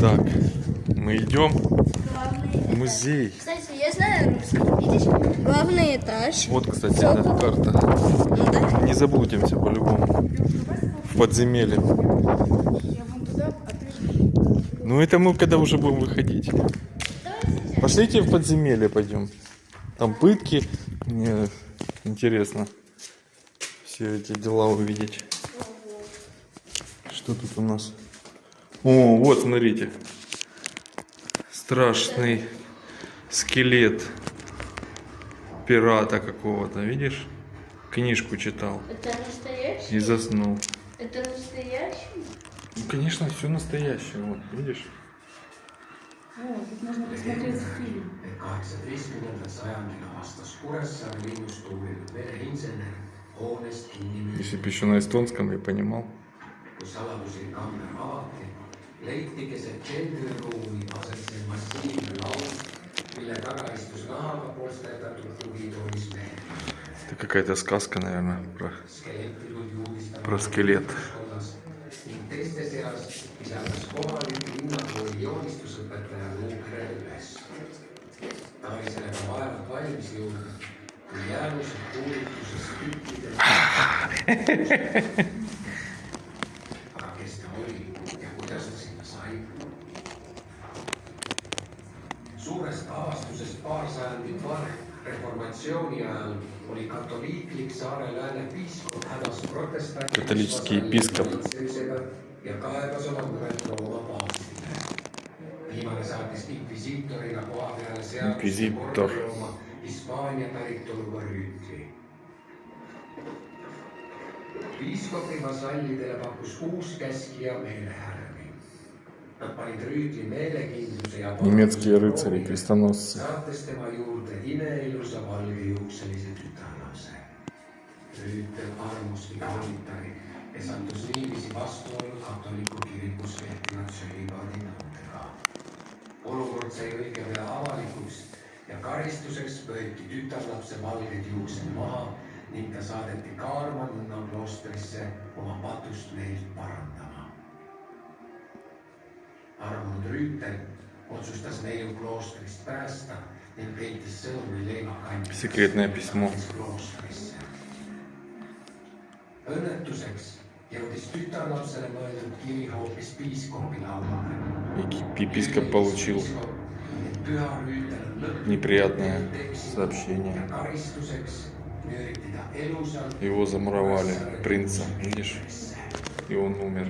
Так, мы идем в музей. Кстати, я знаю русский. Видишь? Главный этаж. Вот, кстати, Сокол. эта карта. Ну да. Не заблудимся по-любому. В подземелье. Ну это мы когда уже будем выходить. Пошлите в подземелье пойдем. Там пытки. Мне интересно все эти дела увидеть. Что тут у нас? О, вот смотрите. Страшный скелет пирата какого-то, видишь? Книжку читал Это настоящий? и заснул. Это настоящий? Ну, конечно, все настоящее, вот, видишь? О, тут можно посмотреть фильм. 18. sajandil avastas Kuressaare linnust uurinud mereinsener hoonest kinni Если бы еще на эстонском я понимал. kus saladusi kaamera avati, leiti keset keldriruumi asetsev massiivne laud, mille taga istus nahaga polsterdatud tugitoolis mees. Это какая-то сказка, наверное, Skeletti tuli uudistama про скелет. ühiskonnas ning teiste seas lisatas kohalik linnakooli joonistusõpetaja Luukre üles. Ta oli sellega vaevalt valmis jõudnud, kui jäänused kuulutuses tükkidel aga kes ta oli ja kuidas ta sinna sai? Suurest avastusest paar sajandit varem, reformatsiooni ajal, oli katoliiklik Saare lääne piiskop hädas protestantide Katoliический епископ. ja kaebas oma muret Rooma paavstile. Viimane saatis inkvisiitorina koha peale Inkvisiitor. korralooma Hispaania päritoluga rüütli. Piiskopi vasallidele pakkus uus käskija meelehärmi. Nad panid rüütli meelekindluse ja Немецкие рыцари, крестоносцы. saates tema juurde imeilusa valgejuukselise tütarlapse. Rüütel armuski koolitari ja sattus niiviisi vastuollu katoliku kirikus kehtinud sölipaadi nõudega. Olukord sai õige pea avalikuks ja karistuseks võeti tütarlapse valged juuksed maha ning ta saadeti Kaarma nõnna kloostrisse oma patust meelt parandama. Armunud rüütel otsustas neiu kloostrist päästa ning peitis sõnumi leivakandjaks Секретное письмо. kloostrisse. Õnnetuseks jõudis tütarlapsele mõeldud kiri hoopis piiskopi lauale. Епископ получил Püha rüütel on lõpp неприятное сообщение. ja karistuseks nööriti ta elusalt Его замуровали, принца, видишь? И он умер.